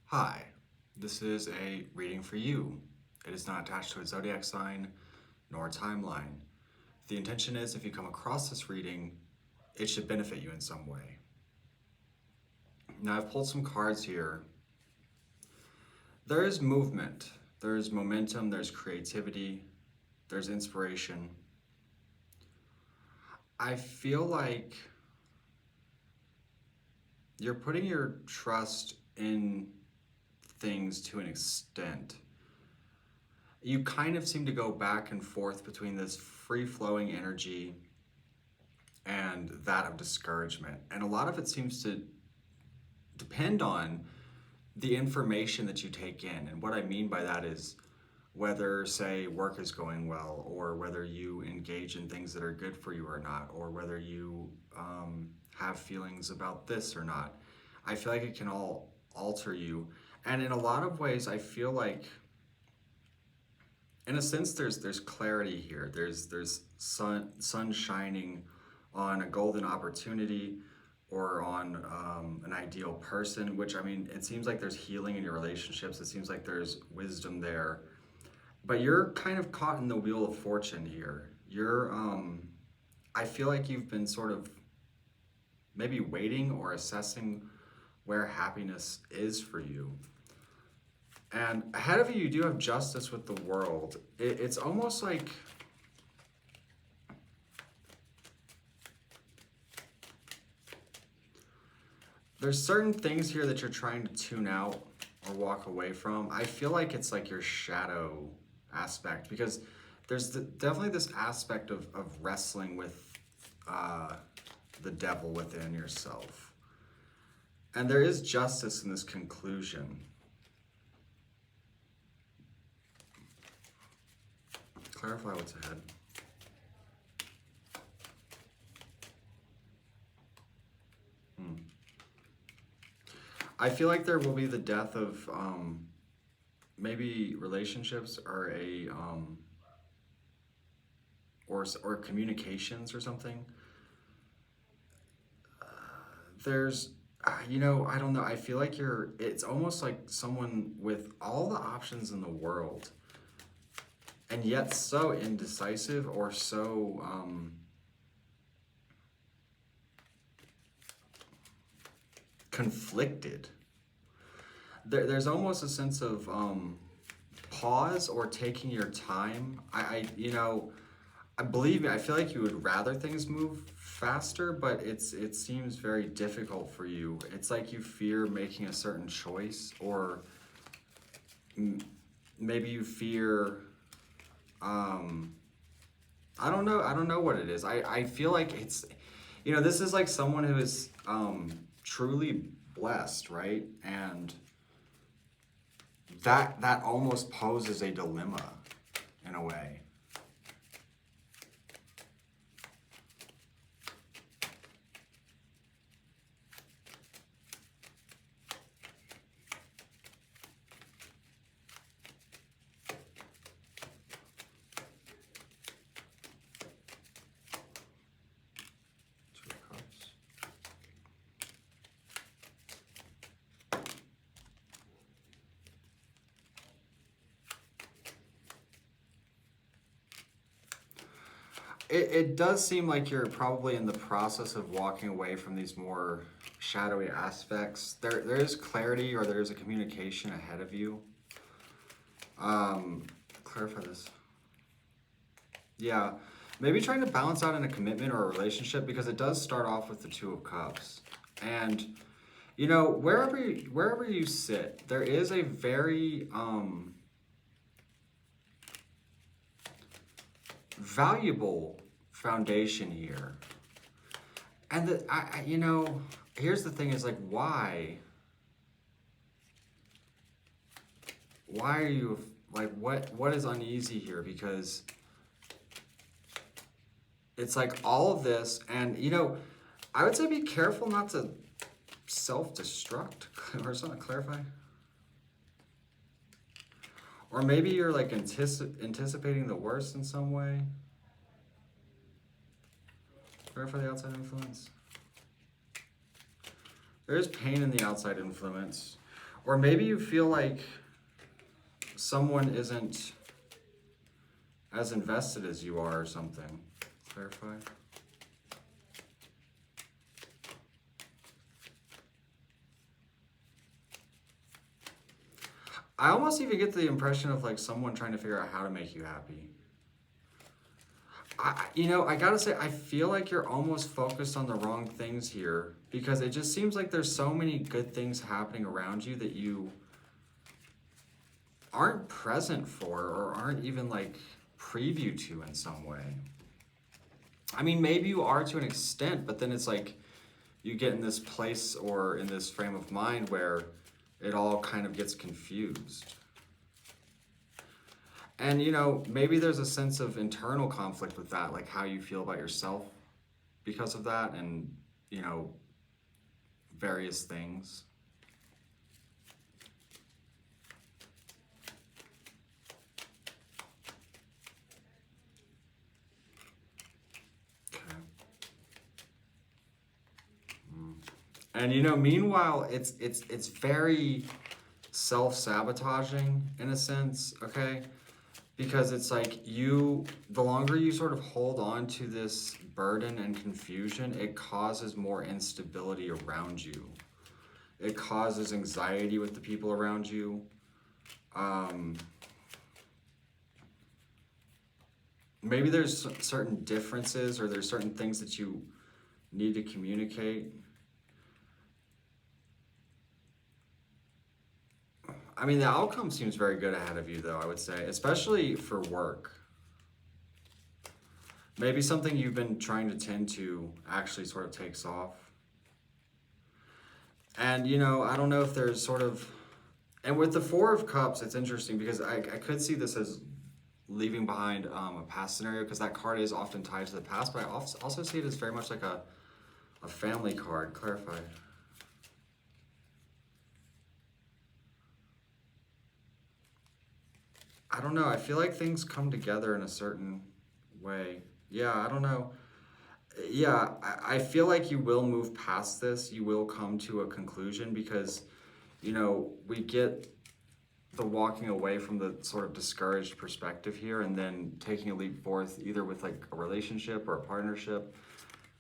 Hi, this is a reading for you. It is not attached to a zodiac sign nor a timeline. The intention is if you come across this reading, it should benefit you in some way. Now I've pulled some cards here. There is movement, there's momentum, there's creativity, there's inspiration. I feel like you're putting your trust in things to an extent. You kind of seem to go back and forth between this free-flowing energy and that of discouragement. And a lot of it seems to depend on the information that you take in. And what I mean by that is whether, say, work is going well, or whether you engage in things that are good for you or not, or whether you have feelings about this or not. I feel like it can all alter you. And in a lot of ways, I feel like, in a sense, there's clarity here. There's sun shining on a golden opportunity or on an ideal person, which, I mean, it seems like there's healing in your relationships. It seems like there's wisdom there. But you're kind of caught in the wheel of fortune here. I feel like you've been sort of maybe waiting or assessing where happiness is for you. And ahead of you, you do have justice with the world. It's almost like there's certain things here that you're trying to tune out or walk away from. I feel like it's like your shadow aspect, because there's definitely this aspect of wrestling with the devil within yourself. And there is justice in this conclusion. Clarify what's ahead. I feel like there will be the death of maybe relationships or or communications or something. There's, I don't know. I feel like it's almost like someone with all the options in the world, and yet so indecisive or so conflicted. There's almost a sense of pause or taking your time. I believe me, I feel like you would rather things move faster, but it seems very difficult for you. It's like you fear making a certain choice, or maybe you fear, I don't know what it is. I feel like it's, this is like someone who is truly blessed, right? And that almost poses a dilemma in a way. It does seem like you're probably in the process of walking away from these more shadowy aspects. There is clarity, or there is a communication ahead of you. Clarify this. Yeah, maybe trying to balance out in a commitment or a relationship, because it does start off with the Two of Cups. And, wherever you sit, there is a very valuable foundation here. And here's the thing, is like, why are you, like, what is uneasy here? Because it's like all of this, and I would say be careful not to self-destruct, or something. Clarify. Or maybe you're like anticipating the worst in some way. Clarify the outside influence. There is pain in the outside influence. Or maybe you feel like someone isn't as invested as you are or something. Clarify. I almost even get the impression of like someone trying to figure out how to make you happy. I gotta say, I feel like you're almost focused on the wrong things here, because it just seems like there's so many good things happening around you that you aren't present for or aren't even like preview to in some way. I mean, maybe you are to an extent, but then it's like you get in this place or in this frame of mind where it all kind of gets confused. And, maybe there's a sense of internal conflict with that, like how you feel about yourself because of that and, various things. Okay. And, meanwhile, it's very self-sabotaging in a sense, okay? Because it's like the longer you sort of hold on to this burden and confusion, it causes more instability around you. It causes anxiety with the people around you. Maybe there's certain differences or there's certain things that you need to communicate. I mean, the outcome seems very good ahead of you, though, I would say, especially for work. Maybe something you've been trying to tend to actually sort of takes off. And, I don't know if there's sort of... And with the Four of Cups, it's interesting because I could see this as leaving behind a past scenario, because that card is often tied to the past, but I also see it as very much like a family card. Clarify. I don't know. I feel like things come together in a certain way. Yeah, I don't know. Yeah, I feel like you will move past this. You will come to a conclusion because, we get the walking away from the sort of discouraged perspective here and then taking a leap forth either with like a relationship or a partnership.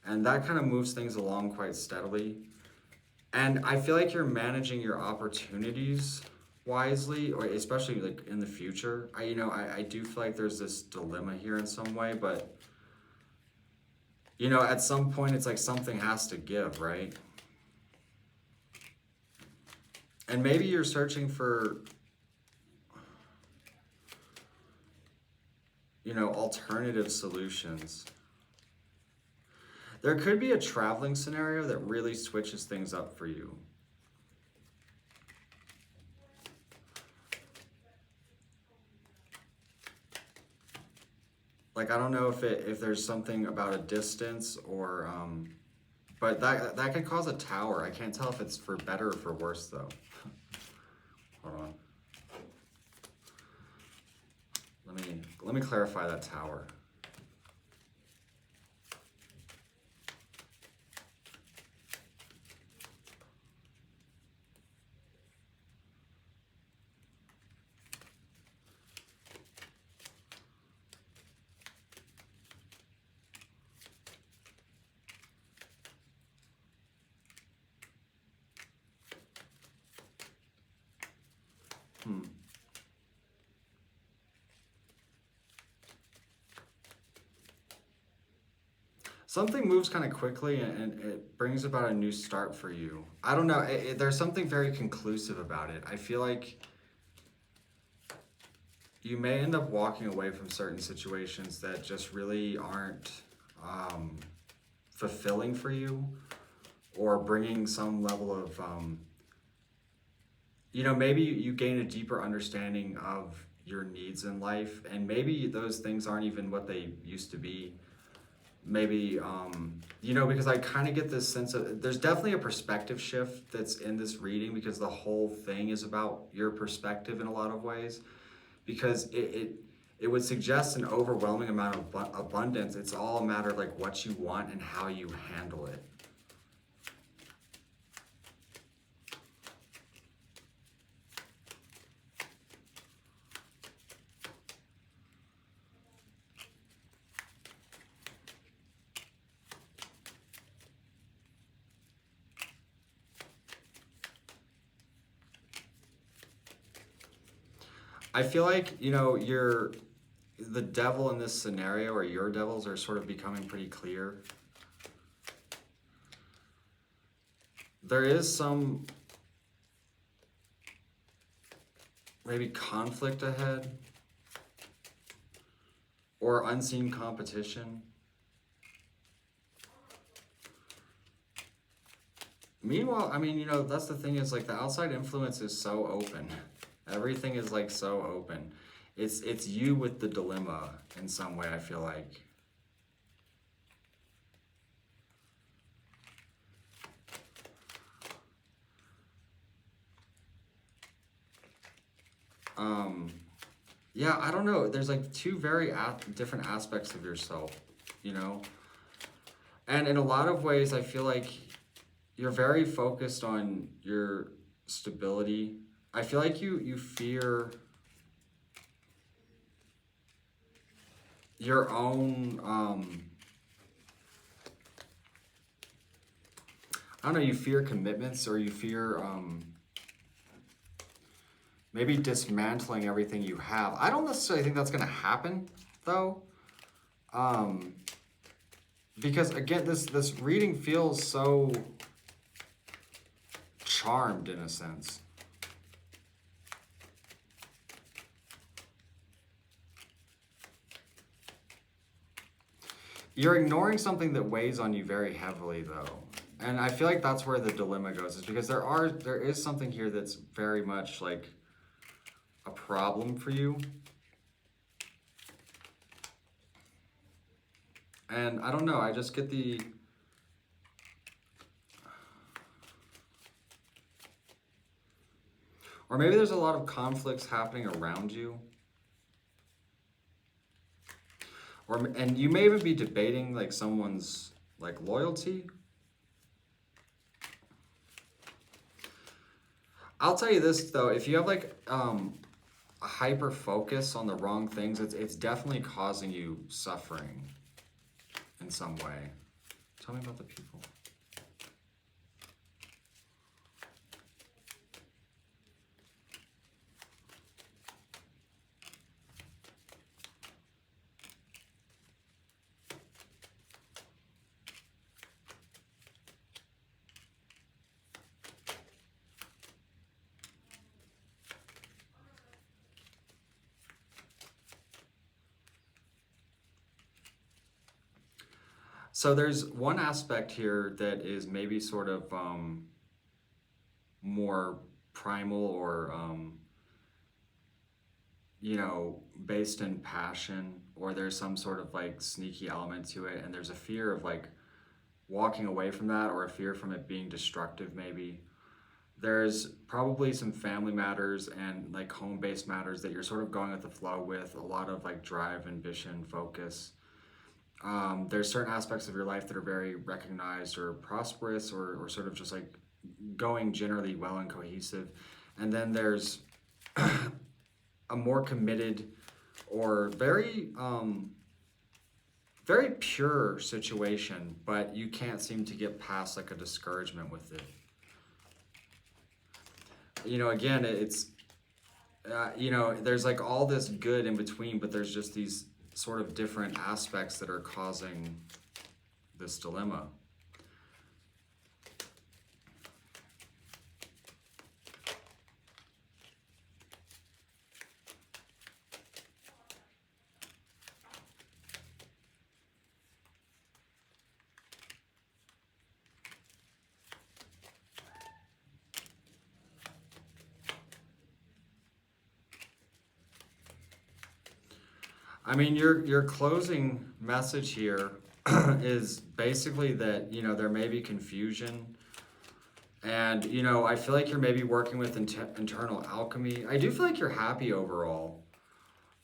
And that kind of moves things along quite steadily. And I feel like you're managing your opportunities wisely, or especially like in the future. I do feel like there's this dilemma here in some way, but at some point it's like something has to give, right? And maybe you're searching for alternative solutions. There could be a traveling scenario that really switches things up for you. Like, I don't know if there's something about a distance or, but that could cause a tower. I can't tell if it's for better or for worse, though. Hold on. Let me clarify that tower. Something moves kind of quickly and it brings about a new start for you. I don't know, there's something very conclusive about it. I feel like you may end up walking away from certain situations that just really aren't fulfilling for you, or bringing some level of, maybe you gain a deeper understanding of your needs in life, and maybe those things aren't even what they used to be. Maybe, because I kind of get this sense of, there's definitely a perspective shift that's in this reading, because the whole thing is about your perspective in a lot of ways, because it would suggest an overwhelming amount of abundance. It's all a matter of like what you want and how you handle it. I feel like, you know, the devil in this scenario, or your devils, are sort of becoming pretty clear. There is some maybe conflict ahead, or unseen competition. Meanwhile, I mean, you know, that's the thing, is like the outside influence is so open. Everything is like so open. It's you with the dilemma in some way, I feel like. Yeah, I don't know. There's like two very different aspects of yourself, you know? And in a lot of ways, I feel like you're very focused on your stability. I feel like you fear your own, I don't know, you fear commitments, or you fear maybe dismantling everything you have. I don't necessarily think that's going to happen, though. Because, again, this reading feels so charmed, in a sense. You're ignoring something that weighs on you very heavily, though. And I feel like that's where the dilemma goes, is because there is something here that's very much like a problem for you. And I don't know, I just get the... Or maybe there's a lot of conflicts happening around you. And you may even be debating like someone's like loyalty. I'll tell you this though, if you have like a hyper focus on the wrong things, it's definitely causing you suffering in some way. Tell me about the people. So there's one aspect here that is maybe sort of more primal, or you know, based in passion, or there's some sort of like sneaky element to it, and there's a fear of like walking away from that, or a fear from it being destructive maybe. There's probably some family matters and like home-based matters that you're sort of going with the flow with, a lot of like drive, ambition, focus. There's certain aspects of your life that are very recognized or prosperous, or sort of just like going generally well and cohesive. And then there's a more committed or very very pure situation, but you can't seem to get past like a discouragement with it. You know, again, it's you know, there's like all this good in between, but there's just these sort of different aspects that are causing this dilemma. I mean, your closing message here is basically that, you know, there may be confusion, and, you know, I feel like you're maybe working with internal alchemy. I do feel like you're happy overall,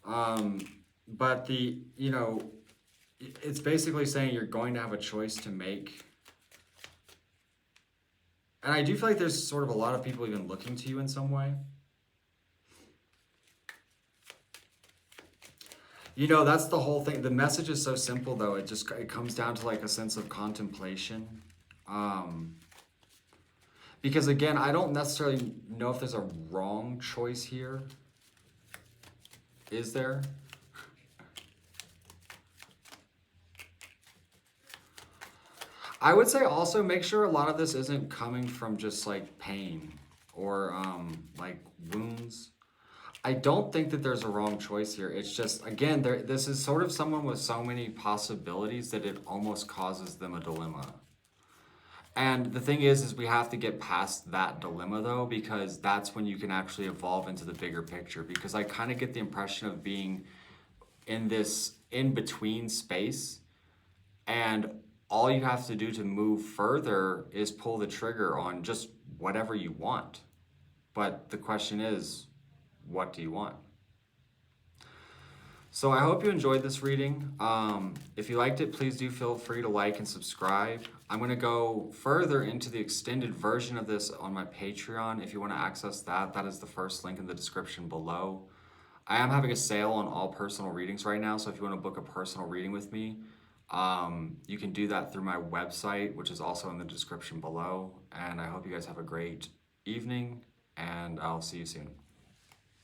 but you know, it's basically saying you're going to have a choice to make. And I do feel like there's sort of a lot of people even looking to you in some way. You know, that's the whole thing. The message is so simple, though. It comes down to like a sense of contemplation. Because again, I don't necessarily know if there's a wrong choice here. Is there? I would say also make sure a lot of this isn't coming from just like pain or like wounds. I don't think that there's a wrong choice here. It's just, again, this is sort of someone with so many possibilities that it almost causes them a dilemma. And the thing is we have to get past that dilemma though, because that's when you can actually evolve into the bigger picture. Because I kind of get the impression of being in this in-between space, and all you have to do to move further is pull the trigger on just whatever you want. But the question is, what do you want? So I hope you enjoyed this reading. If you liked it, please do feel free to like and subscribe. I'm going to go further into the extended version of this on my Patreon. If you want to access that, that is the first link in the description below. I am having a sale on all personal readings right now, so if you want to book a personal reading with me, you can do that through my website, which is also in the description below. And I hope you guys have a great evening, and I'll see you soon.